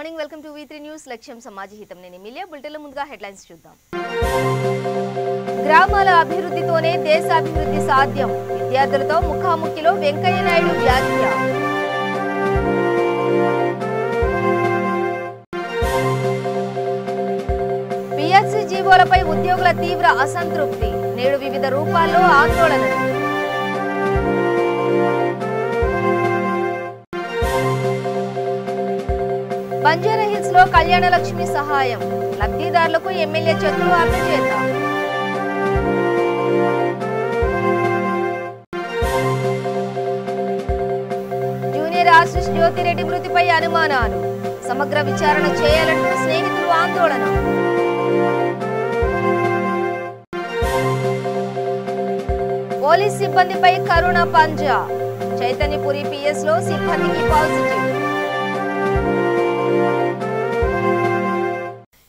Morning welcome to V3 news లక్ష్యం సమాజహితం నేను మిలియా బులెటిన్ల ముందుగా హెడ్లైన్స్ చూద్దాం. గ్రామాల అభివృద్ధితోనే దేశాభివృద్ధి సాధ్యం. విద్యార్థులతో ముఖాముఖిలో వెంకయ్య నాయుడు వ్యాఖ్య. పిఎస్సి జీవోలపై ఉద్యోగుల తీవ్ర అసంతృప్తి. నేడు వివిధ రూపాల్లో ఆందోళనలు. బంజారాహిల్స్ లో కళ్యాణలక్ష్మి సహాయం. లబ్ధిదారులకు ఎమ్మెల్యే చెక్కులు అందజేత. జూనియర్ ఆర్టిస్ట్ జ్యోతిరెడ్డి మృతిపై అనుమానాలు. సమగ్ర విచారణ చేయాలంటూ స్నేహితులు ఆందోళన. పోలీస్ సిబ్బందిపై కరోనా పంజా. చైతన్యపురి పిఎస్ లో సిబ్బందికి పాజిటివ్.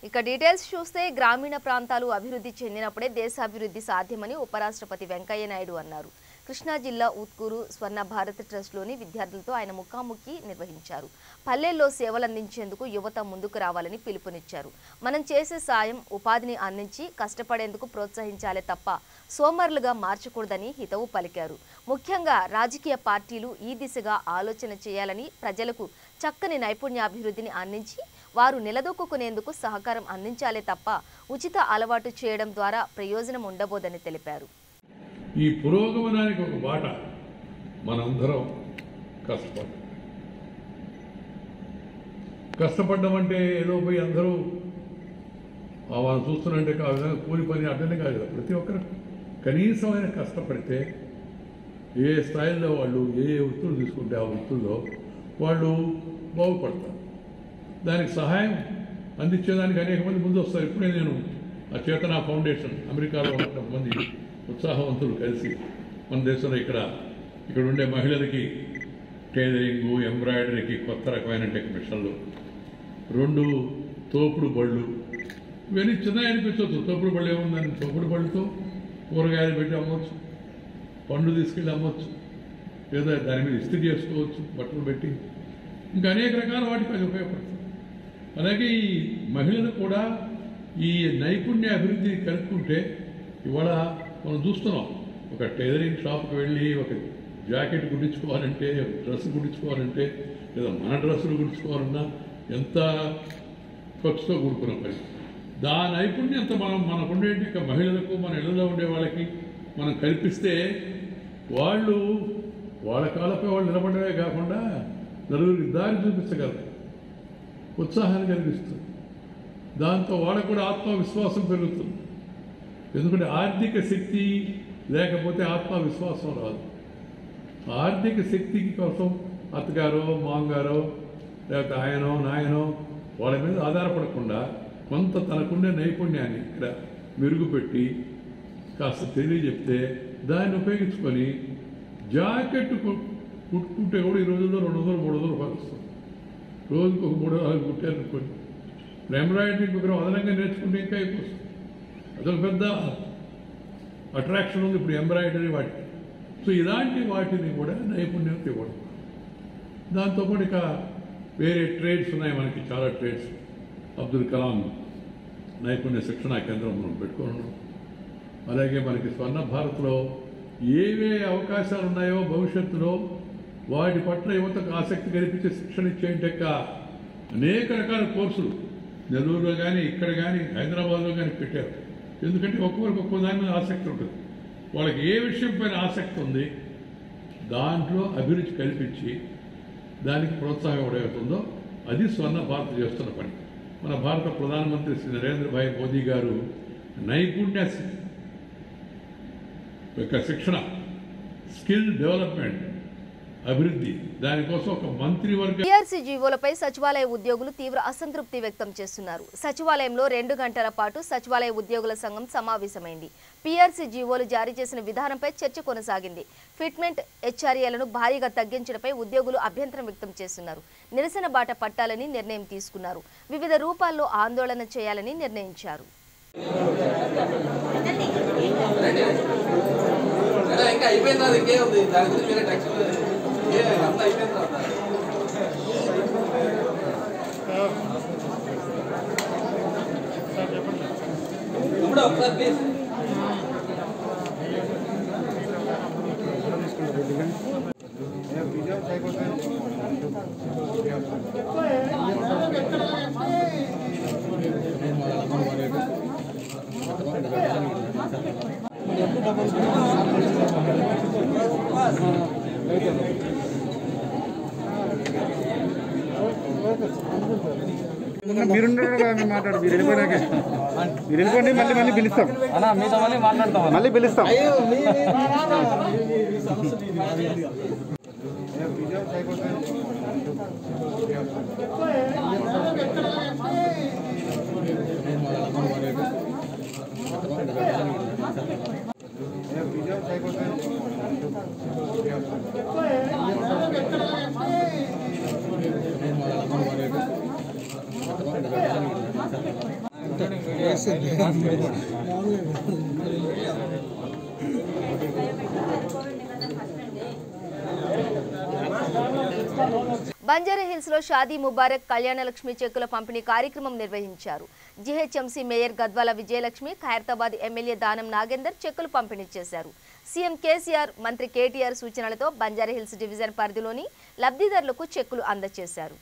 ఇక డీటెయిల్స్ చూస్తే గ్రామీణ ప్రాంతాలు అభివృద్ధి చెందినప్పుడే దేశాభివృద్ధి సాధ్యమని ఉపరాష్ట్రపతి వెంకయ్య నాయుడు అన్నారు. కృష్ణా జిల్లా ఉత్కూరు స్వర్ణ భారత్ ట్రస్ట్లోని విద్యార్థులతో ఆయన ముఖాముఖి నిర్వహించారు. పల్లెల్లో సేవలందించేందుకు యువత ముందుకు రావాలని పిలుపునిచ్చారు. మనం చేసే సాయం ఉపాధిని అందించి కష్టపడేందుకు ప్రోత్సహించాలే తప్ప సోమరులుగా మార్చకూడదని హితవు పలికారు. ముఖ్యంగా రాజకీయ పార్టీలు ఈ దిశగా ఆలోచన చేయాలని, ప్రజలకు చక్కని నైపుణ్యాభివృద్ధిని అందించి వారు నిలదొక్కునేందుకు సహకారం అందించాలే తప్ప ఉచిత అలవాటు చేయడం ద్వారా ప్రయోజనం ఉండబోదని తెలిపారు. ఈ పురోగమనానికి ఒక బాట మనందరం కష్టపడ్డం అంటే ఏదో పోయి అందరూ వాళ్ళు చూస్తున్నట్టే ఆ విధంగా కూలి పని అడ్డనే కాదు. ప్రతి ఒక్కరు కనీసమైన కష్టపడితే ఏ స్థాయిలో వాళ్ళు ఏ వృత్తులు తీసుకుంటే ఆ వృత్తుల్లో వాళ్ళు బాగుపడతారు. దానికి సహాయం అందించేదానికి అనేక మంది ముందు వస్తారు. ఇప్పుడే నేను ఆ చేతన ఫౌండేషన్ అమెరికాలో ఉన్న కొంతమంది ఉత్సాహవంతులు కలిసి మన దేశంలో ఇక్కడ ఉండే మహిళలకి టైలరింగు, ఎంబ్రాయిడరీకి కొత్త రకమైన టెక్నిషన్లు, 2 తోపుడు బళ్ళు, ఇవన్నీ చిన్నవి అనిపించవచ్చు. తోపుడు బళ్ళు ఏముందని, తోపుడు బళ్ళుతో కూరగాయలు పెట్టి అమ్మవచ్చు, పండ్లు తీసుకెళ్ళి అమ్మవచ్చు, లేదా దాని మీద ఇస్త్రీ చేసుకోవచ్చు, బట్టలు పెట్టి, ఇంకా అనేక రకాల వాటికి అది ఉపయోగపడుతుంది. అలాగే ఈ మహిళలు కూడా ఈ నైపుణ్య అభివృద్ధి కలుపుకుంటే ఇవాళ మనం చూస్తున్నాం. ఒక టైలరింగ్ షాప్కి వెళ్ళి ఒక జాకెట్ కుట్టించుకోవాలంటే, డ్రెస్ కుట్టించుకోవాలంటే, లేదా మన డ్రెస్సులు కుట్టించుకోవాలన్నా ఎంత ఖర్చుతో కూడుకున్న పని. దాని నైపుణ్యంతో మనకుండే మహిళలకు, మన ఇళ్లలో ఉండే వాళ్ళకి మనం కల్పిస్తే వాళ్ళు వాళ్ళ కాళ్ళపై వాళ్ళు నిలబడమే కాకుండా నలుగురికి దారి చూపించగలరు, ఉత్సాహాన్ని కలిగిస్తుంది. దాంతో వాళ్ళకు కూడా ఆత్మవిశ్వాసం పెరుగుతుంది. ఎందుకంటే ఆర్థిక శక్తి లేకపోతే ఆత్మవిశ్వాసం రాదు. ఆర్థిక శక్తి కోసం అత్తగారో, మామగారో, లేకపోతే ఆయనో, నాయనో వాళ్ళ మీద ఆధారపడకుండా కొంత తనకుండే నైపుణ్యాన్ని ఇక్కడ మెరుగుపెట్టి కాస్త తెలియజెప్తే దాన్ని ఉపయోగించుకొని జాకెట్ కుట్టుకుంటే కూడా ఈ రోజుల్లో 200-300 రూపాయలు వస్తుంది. రోజుకు ఒక 3-4 కుట్టారనుకోండి. ఎంబ్రాయిడరీ ఒక అదనంగా నేర్చుకుంటే ఇంకా ఎక్కువ వస్తుంది. అదొక పెద్ద అట్రాక్షన్ ఉంది ఇప్పుడు ఎంబ్రాయిడరీ వాటికి. సో ఇలాంటి వాటిని కూడా నైపుణ్యం ఇవ్వడం. దాంతోపాటు ఇక వేరే ట్రేడ్స్ ఉన్నాయి మనకి, చాలా ట్రేడ్స్. అబ్దుల్ కలాం నైపుణ్య శిక్షణా కేంద్రం మనం పెట్టుకున్నాం. అలాగే మనకి స్వర్ణ భారత్లో ఏవే అవకాశాలు ఉన్నాయో భవిష్యత్తులో వాటి పట్ల యువతకు ఆసక్తి కల్పించే శిక్షణ ఇచ్చేంటే అనేక రకాల కోర్సులు నెల్లూరులో కానీ, ఇక్కడ కానీ, హైదరాబాద్లో కానీ పెట్టారు. ఎందుకంటే ఒక్కొక్కరికి ఒక్కో దాని మీద ఆసక్తి ఉంటుంది. వాళ్ళకి ఏ విషయం పైన ఆసక్తి ఉంది దాంట్లో అభిరుచి కల్పించి దానికి ప్రోత్సాహం ఎవడవుతుందో అది స్వర్ణ భారత్ చేస్తున్న పని. మన భారత ప్రధానమంత్రి శ్రీ నరేంద్ర భాయ్ మోదీ గారు నైపుణ్య యొక్క శిక్షణ, స్కిల్ డెవలప్మెంట్, అభివృద్ధి, దానికోసం ఒక మంత్రివర్గ పిఆర్సీ జీవోలపై సచివాలయ ఉద్యోగులు తీవ్ర అసంతృప్తి వ్యక్తం చేస్తున్నారు. సచివాలయంలో 2 గంటల పాటు సచివాలయ ఉద్యోగుల సంఘం సమావేశమైంది. పిఆర్సీ జీవోలు జారీ చేసిన విధానంపై చర్చ కొనసాగింది. ఫిట్మెంట్ హెచ్ఆర్ఏలను భారీగా తగ్గించడంపై ఉద్యోగులు అభ్యంతరం వ్యక్తం చేస్తున్నారు. నిరసన బాట పట్టాలని నిర్ణయం తీసుకున్నారు. వివిధ రూపాల్లో ఆందోళన చేయాలని నిర్ణయించారు. మీరుండగా మాట్లాడు. మీరు వెళ్ళిపోయినాక మీరు వెళ్ళిపోండి. మళ్ళీ పిలుస్తాం అన్నా. మీతో మళ్ళీ మాట్లాడతాం. మళ్ళీ పిలుస్తాం. బంజారాహిల్స్ లో షాదీ ముబారక్ కళ్యాణలక్ష్మి చెక్కుల పంపిణీ కార్యక్రమం నిర్వహించారు. GHMC mayor Gadwal Vijayalakshmi, Khairatabad MLA Danam Nagender చెక్కులు పంపిణీ చేశారు. సీఎం కేసీఆర్, మంత్రి కేటీఆర్ సూచనలతో బంజారాహిల్స్ డివిజన్ పరిధిలోని లబ్ధిదారులకు చెక్కులు అందజేశారు.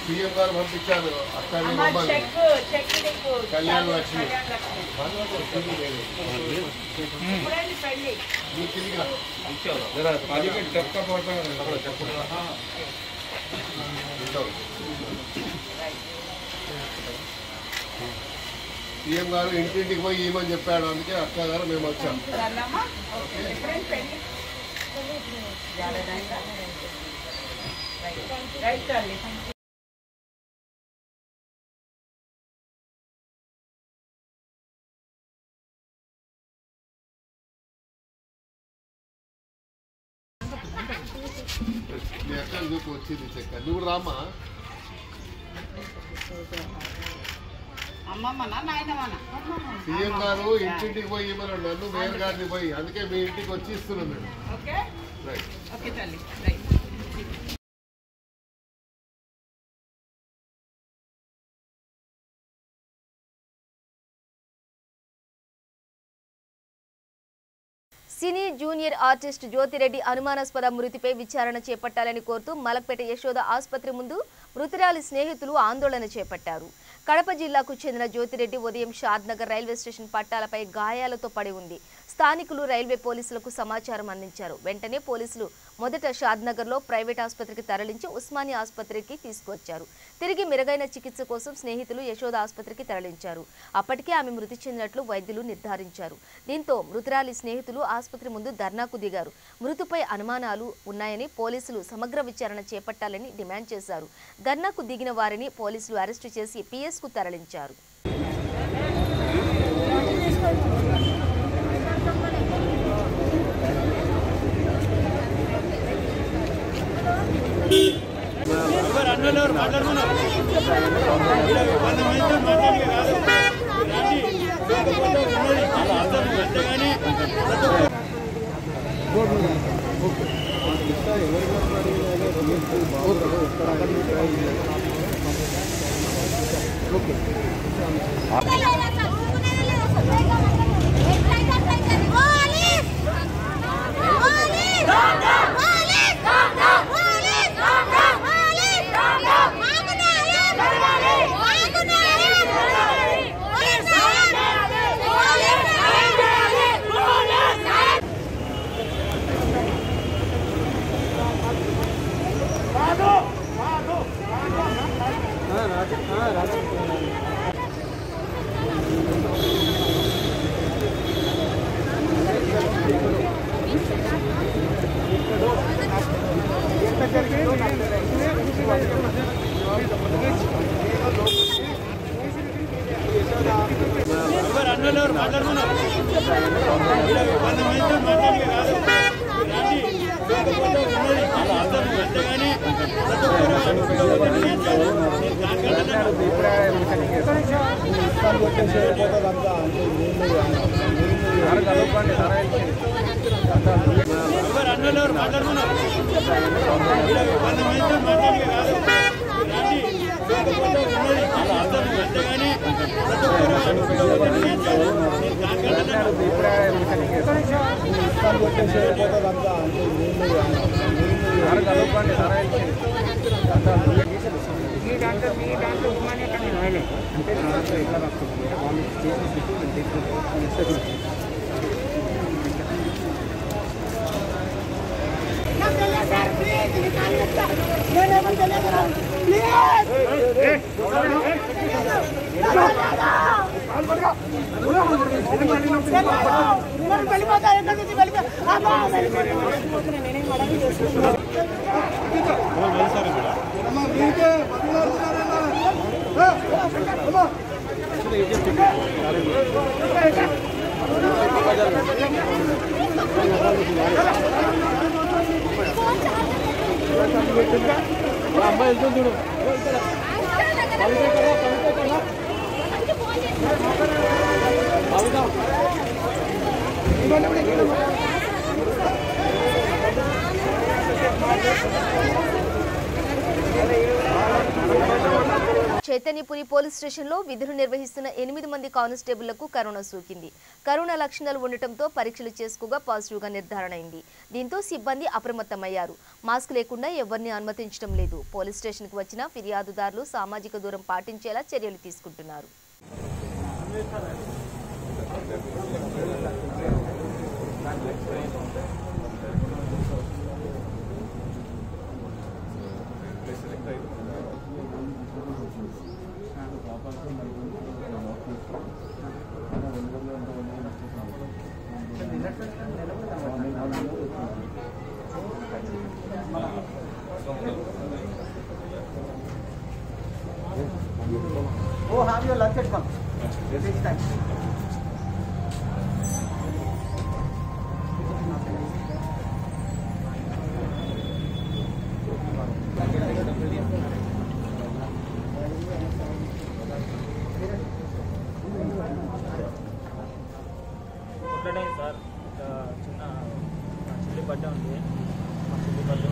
సీఎం గారు పంపించారు కళ్యాణ లక్ష్మి సీఎం గారు ఇంటింటికి పోయి ఇవ్వమని చెప్పాడు. అందుకే అక్క గారు మేము వచ్చాం. మీ అక్క నువ్వు వచ్చింది చెక్క. నువ్వు రామ్మా. సీఎం గారు ఇంటింటికి పోయి ఇవ్వమన్నాడు నన్ను, మేయర్ గారిని పోయి. అందుకే మీ ఇంటికి వచ్చి ఇస్తున్నాం మేము. సినీ జూనియర్ ఆర్టిస్ట్ జ్యోతిరెడ్డి అనుమానాస్పద మృతిపై విచారణ చేపట్టాలని కోరుతూ మలక్పేట యశోద ఆసుపత్రి ముందు మృతురాలి స్నేహితులు ఆందోళన చేపట్టారు. కడప జిల్లాకు చెందిన జ్యోతిరెడ్డి ఉదయం షాద్నగర్ రైల్వే స్టేషన్ పట్టాలపై గాయాలతో పడి ఉంది. స్థానికులు రైల్వే పోలీసులకు సమాచారం అందించారు. వెంటనే పోలీసులు మొదట షాద్నగర్లో ప్రైవేట్ ఆసుపత్రికి తరలించి ఉస్మానియా ఆసుపత్రికి తీసుకువచ్చారు. తిరిగి మెరుగైన చికిత్స కోసం స్నేహితులు యశోద ఆసుపత్రికి తరలించారు. అప్పటికే ఆమె మృతి చెందినట్లు వైద్యులు నిర్ధారించారు. దీంతో మృతురాలి స్నేహితులు ఆసుపత్రి ముందు ధర్నాకు దిగారు. మృతిపై అనుమానాలు ఉన్నాయని పోలీసులు సమగ్ర విచారణ చేపట్టాలని డిమాండ్ చేశారు. ధర్నాకు దిగిన వారిని పోలీసులు అరెస్టు చేసి పిఎస్కు తరలించారు. చైతన్యపురి పోలీస్ స్టేషన్లో విధులు నిర్వహిస్తున్న 8 మంది కానిస్టేబుళ్లకు కరోనా సోకింది. కరోనా లక్షణాలు ఉండటంతో పరీక్షలు చేసుకోగా పాజిటివ్గా నిర్ధారణ అయింది. దీంతో సిబ్బంది అప్రమత్తమయ్యారు. మాస్క్ లేకుండా ఎవరిని అనుమతించడం లేదు. పోలీస్ స్టేషన్కు వచ్చిన ఫిర్యాదుదారులు సామాజిక దూరం పాటించేలా చర్యలు తీసుకుంటున్నారు. Oh, have your lunch at 1. This time. Sir చిన్న చిల్లి బట్ట ఉంది చిల్లి బట్ట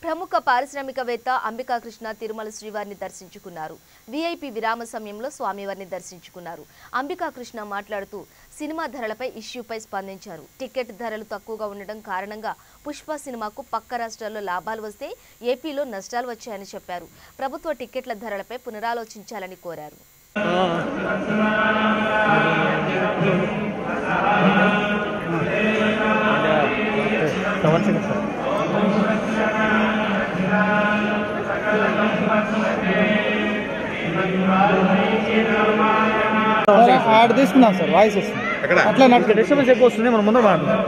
ప్రముఖ పారిశ్రామికవేత్త అంబికా కృష్ణ తిరుమల శ్రీవారిని దర్శించుకున్నారు. వీఐపీ విరామ సమయంలో స్వామివారిని దర్శించుకున్నారు. అంబికా కృష్ణ మాట్లాడుతూ సినిమా ధరలపై ఇష్యూపై స్పందించారు. టికెట్ ధరలు తక్కువగా ఉండడం కారణంగా పుష్ప సినిమాకు పక్క రాష్ట్రాల్లో లాభాలు వస్తే ఏపీలో నష్టాలు వచ్చాయని చెప్పారు. ప్రభుత్వ టికెట్ల ధరలపై పునరాలోచించాలని కోరారు. యాడ్ తీసుకున్నాం సార్, వాయిస్ వస్తుంది అట్లా నాకు డిస్టర్బెన్స్ ఎక్కువ వస్తుంది. మనం ముందు మాట్లాడుతున్నాం.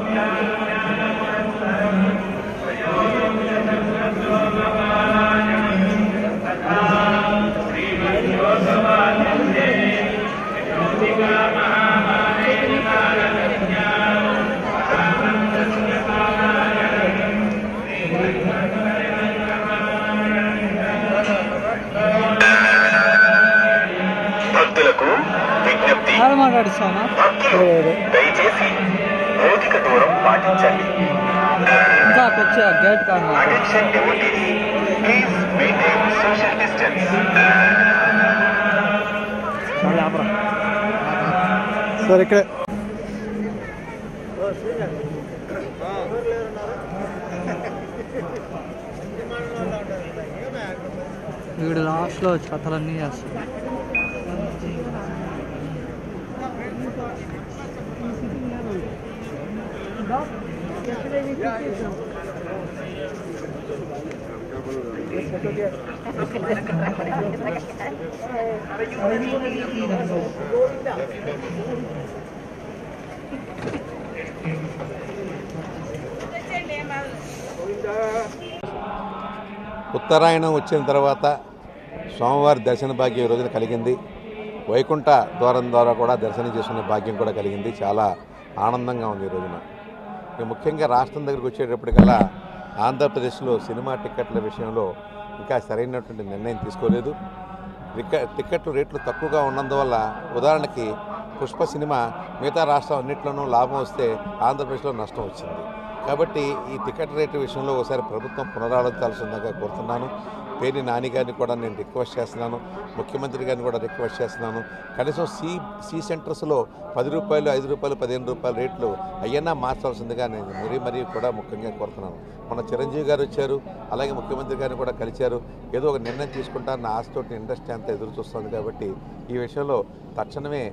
విజ్ఞప్తి దయచేసి భౌతిక దూరం పాటించండి. Attention devotees, please maintain social distance. Sir ఇక్కడ వీడు లాస్ట్లో కథలన్నీ చేస్తాడు. ఉత్తరాయణం వచ్చిన తర్వాత స్వామివారి దర్శన భాగ్యం ఈ రోజున కలిగింది. వైకుంఠ ద్వారం ద్వారా కూడా దర్శనం చేసుకునే భాగ్యం కూడా కలిగింది. చాలా ఆనందంగా ఉంది ఈ రోజున. ముఖ్యంగా రాష్ట్రం దగ్గరికి వచ్చేటప్పటికల్లా ఆంధ్రప్రదేశ్లో సినిమా టిక్కెట్ల విషయంలో ఇంకా సరైనటువంటి నిర్ణయం తీసుకోలేదు. టిక్కెట్లు రేట్లు తక్కువగా ఉన్నందువల్ల ఉదాహరణకి పుష్ప సినిమా మిగతా రాష్ట్రం అన్నింటిలోనూ లాభం వస్తే ఆంధ్రప్రదేశ్లో నష్టం వచ్చింది. కాబట్టి ఈ టికెట్ రేటు విషయంలో ఒకసారి ప్రభుత్వం పునరాలోచించాల్సిందిగా కోరుతున్నాను. పేర్ని నాని గారిని కూడా నేను రిక్వెస్ట్ చేస్తున్నాను, ముఖ్యమంత్రి గారిని కూడా రిక్వెస్ట్ చేస్తున్నాను. కనీసం సి సెంటర్స్లో 10 రూపాయలు, 5 రూపాయలు, 15 రూపాయల రేట్లు అయ్యన్నా మార్చాల్సిందిగా నేను మరీ కూడా ముఖ్యంగా కోరుతున్నాను. మన చిరంజీవి గారు వచ్చారు, అలాగే ముఖ్యమంత్రి గారిని కూడా కలిశారు. ఏదో ఒక నిర్ణయం తీసుకుంటారన్న ఆశతోటి ఇండస్ట్రీ అంతా ఎదురు చూస్తుంది. కాబట్టి ఈ విషయంలో తక్షణమే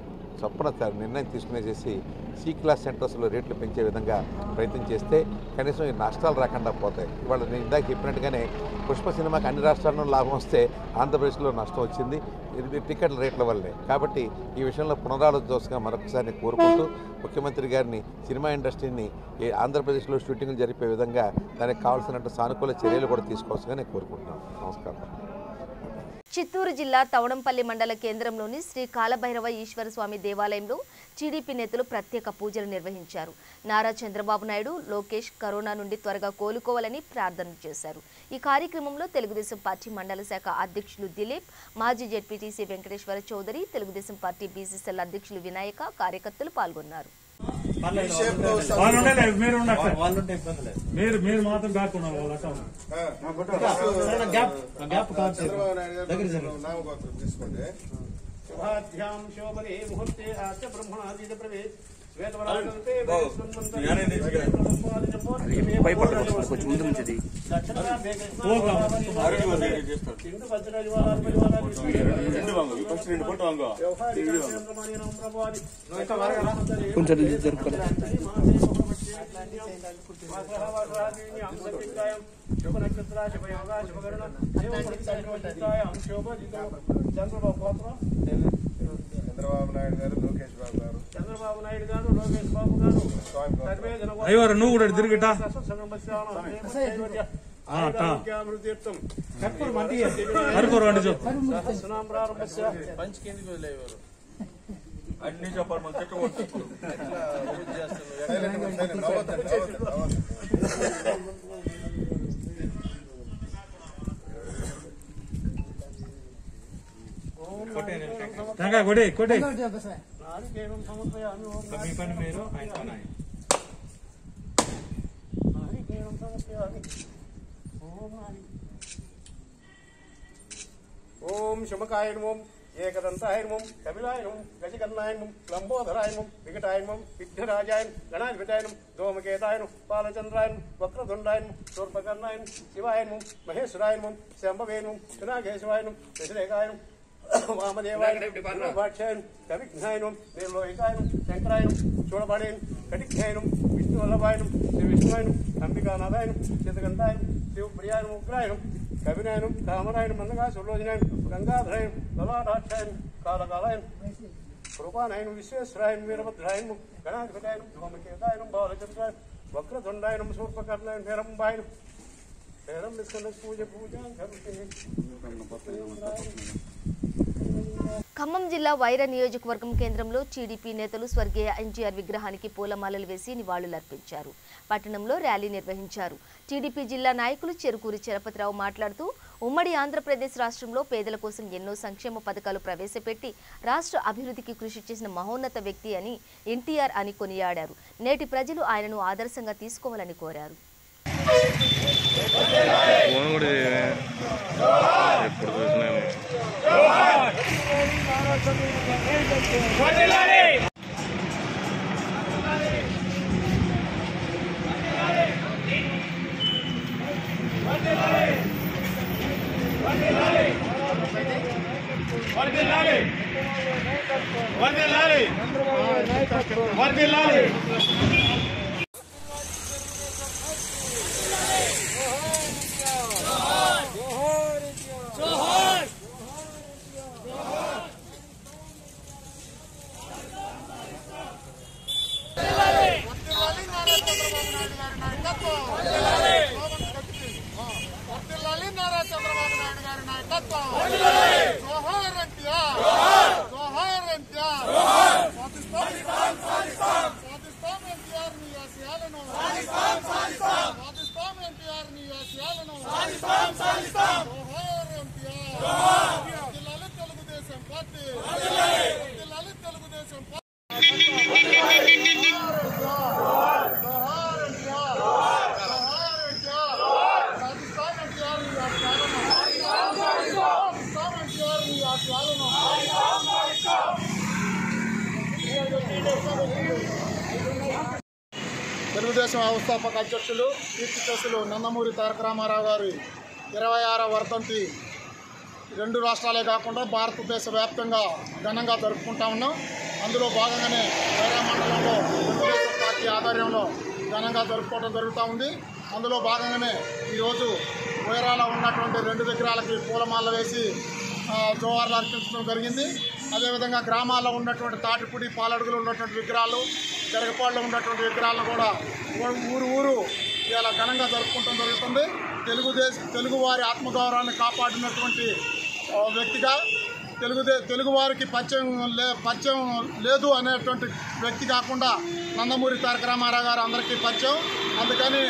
చొప్పున నిర్ణయం తీసుకునేసేసి సి క్లాస్ సెంటర్స్లో రేట్లు పెంచే విధంగా ప్రయత్నం చేస్తే కనీసం ఈ నష్టాలు రాకుండా పోతాయి. ఇవాళ నేను ఇందాక చెప్పినట్టుగానే పుష్ప సినిమాకి అన్ని రాష్ట్రాల్లో లాభం వస్తే ఆంధ్రప్రదేశ్లో నష్టం వచ్చింది ఇది టికెట్ల రేట్ల వల్లే. కాబట్టి ఈ విషయంలో పునరాలోచనగా మరొకసారి కోరుకుంటూ ముఖ్యమంత్రి గారిని సినిమా ఇండస్ట్రీని ఆంధ్రప్రదేశ్లో షూటింగ్లు జరిపే విధంగా దానికి కావాల్సినట్టు సానుకూల చర్యలు కూడా తీసుకోవాల్సిందిగా నేను కోరుకుంటున్నాను. నమస్కారం. చిత్తూరు జిల్లా తవడంపల్లి మండల కేంద్రంలోని శ్రీ కాలభైరవ ఈశ్వర స్వామి దేవాలయంలో టీడీపీ నేతలు ప్రత్యేక పూజలు నిర్వహించారు. నారా చంద్రబాబు నాయుడు, లోకేష్ కరోనా నుండి త్వరగా కోలుకోవాలని ప్రార్థనలు చేశారు. ఈ కార్యక్రమంలో తెలుగుదేశం పార్టీ మండల శాఖ అధ్యక్షులు దిలీప్, మాజీ ZPTC Venkateswara Chowdary, Telugu Desam party BCCL అధ్యక్షులు వినాయక, కార్యకర్తలు పాల్గొన్నారు. మీరు మాత్రం కాకుండా కొంచెం ముందు నుంచి కొంచెం జరుపుకోవాలి. చంద్రబాబు నాయుడు గారు, లోకేష్ బాబు గారు, అయ్యో నువ్వు కూడా తిరిగిటా అన్ని చెప్పాలి మన చెట్టు కొట్టే కొట్టే మీ పని మీరు ఆయన పని ఆయన. ఓం శుమకాయనమం, ఏకదంతాయనమం, కపిలాయనమం, గజకర్ణాయనమం, లంబోదరాయనమం, వికటాయనమం, విఘ్నరాజాయనం, గణాధిపతాయనం, ధూమకేతాయనం, బాలచంద్రాయనం, వక్రతుండాయనం, శూర్పకర్ణాయనం, శివాయనమం, మహేశ్వరాయనమం, శంభవేనమం, సునాగేశవాయనం, దశరేఖాయనం, వామదేవాయనం, భాష్యాయనం, కవిఘ్నాయనం, నిర్లోహికాయనం, శంకరాయనం, చూడపాడేయం, కటిఘ్నాయనం, విష్ణువల్లభాయనం, శ్రీ విష్ణువాయనం, అంబికానాథాయనం, చిత్తగంధాయనం, శివప్రియాయనం, ఉగ్రాయనం, కవినాయనం, కామనాయనం, మందగా సులోచనాయనం, గంగాధరాయనం, లలాటాక్షాయనం, కాలకాలాయనం, కృపానాయనం, విశ్వేశ్వరాయనం, వీరభద్రాయనం, గణాధిపతాయనం, ధూమకేతాయనం, బాలచంద్రాయనం, వక్రతుండాయనం, శూర్పకర్ణాయనం, హేరంబాయనం, హేరం విస్కల పూజ పూజ ఖమ్మం జిల్లా వైరా నియోజకవర్గం కేంద్రంలో టీడీపీ నేతలు స్వర్గీయ ఎన్టీఆర్ విగ్రహానికి పూలమాలలు వేసి నివాళులర్పించారు. పట్టణంలో ర్యాలీ నిర్వహించారు. టీడీపీ జిల్లా నాయకులు చెరుకూరి చలపతిరావు మాట్లాడుతూ ఉమ్మడి ఆంధ్రప్రదేశ్ రాష్ట్రంలో పేదల కోసం ఎన్నో సంక్షేమ పథకాలు ప్రవేశపెట్టి రాష్ట్ర అభివృద్ధికి కృషి చేసిన మహోన్నత వ్యక్తి అని ఎన్టీఆర్ అని కొనియాడారు. నేటి ప్రజలు ఆయనను ఆదర్శంగా తీసుకోవాలని కోరారు. తెలుగుదేశం వ్యవస్థాపక అధ్యక్షులు కీర్తిశేషులు నందమూరి తారక రామారావు గారి 26వ వర్ధంతి రెండు రాష్ట్రాలే కాకుండా భారతదేశ వ్యాప్తంగా ఘనంగా జరుపుకుంటా ఉన్నాం. అందులో భాగంగానే వైరా మండలంలో తెలుగుదేశం పార్టీ ఆధ్వర్యంలో ఘనంగా జరుపుకోవడం జరుగుతూ ఉంది. అందులో భాగంగానే ఈరోజు వైరాలో ఉన్నటువంటి 2 విగ్రహాలకి పూలమాల వేసి జోహార్లు అర్పించడం జరిగింది. అదేవిధంగా గ్రామాల్లో ఉన్నటువంటి తాటిపూడి పాలడుగులు ఉన్నటువంటి విగ్రహాలు, జరగపాడులో ఉన్నటువంటి విగ్రహాలను కూడా ఊరు ఇలా ఘనంగా జరుపుకోవడం జరుగుతుంది. తెలుగువారి ఆత్మగౌరవాన్ని కాపాడినటువంటి వ్యక్తిగా తెలుగువారికి పరిచయం లేదు అనేటువంటి వ్యక్తి కాకుండా నందమూరి తారక రామారావు గారు అందరికీ పరిచయం. అందుకని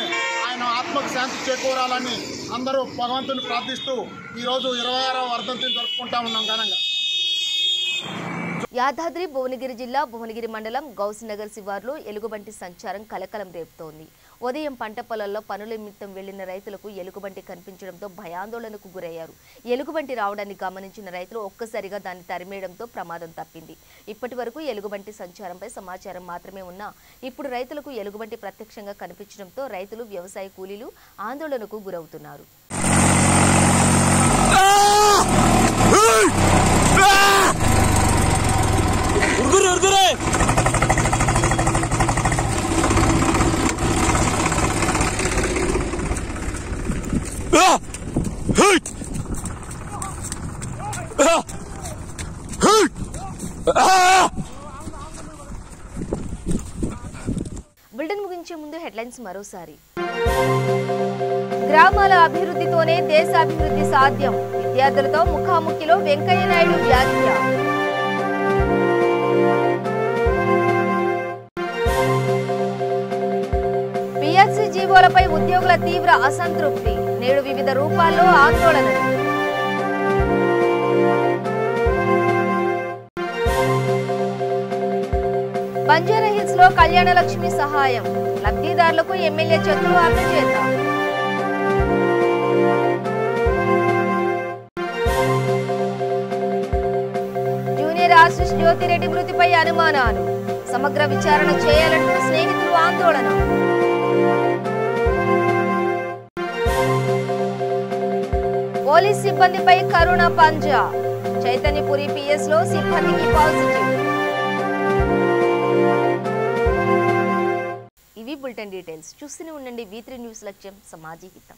ఆయన ఆత్మకు శాంతి చేకూరాలని అందరూ భగవంతుని ప్రార్థిస్తూ ఈరోజు 26వ వర్ధంతిని జరుపుకుంటా ఉన్నాం ఘనంగా. యాదాద్రి భువనగిరి జిల్లా భువనగిరి మండలం గౌస్నగర్ శివార్లో ఎలుగుబంటి సంచారం కలకలం రేపుతోంది. ఉదయం పంట పొలాల్లో పనుల నిమిత్తం వెళ్లిన రైతులకు ఎలుగుబంటి కనిపించడంతో భయాందోళనకు గురయ్యారు. ఎలుగుబంటి రావడాన్ని గమనించిన రైతులు ఒక్కసారిగా దాన్ని తరిమేయడంతో ప్రమాదం తప్పింది. ఇప్పటి వరకు ఎలుగుబంటి సంచారంపై సమాచారం మాత్రమే ఉన్నా ఇప్పుడు రైతులకు ఎలుగుబంటి ప్రత్యక్షంగా కనిపించడంతో రైతులు, వ్యవసాయ కూలీలు ఆందోళనకు గురవుతున్నారు. బులెటిన్ ముగించే ముందు హెడ్లైన్స్ మరోసారి. గ్రామాల అభివృద్ధితోనే దేశాభివృద్ధి సాధ్యం. విద్యార్థులతో ముఖాముఖిలో వెంకయ్య నాయుడు వ్యాఖ్య. పిఎస్సి జీవోలపై ఉద్యోగుల తీవ్ర అసంతృప్తి. నేడు వివిధ రూపాల్లో ఆందోళనలు. బంజారాహిల్స్ లో కళ్యాణ లక్ష్మి సహాయం. లబ్ధిదారులకు ఎమ్మెల్యే చెక్కులు అందజేత. జూనియర్ ఆశిష్ జ్యోతిరెడ్డి మృతిపై అనుమానాలు. సమగ్ర విచారణ చేయాలంటూ స్నేహితులు ఆందోళన. పోలీస్ సిబ్బందిపై కరోనా పంజా. చైతన్యపురి పిఎస్ లో సిబ్బందికి పాజిటివ్. ఇవి బులెటిన్ డీటెయిల్స్. చూస్తూనే ఉండండి V3 న్యూస్. లక్ష్యం సమాజ హితం.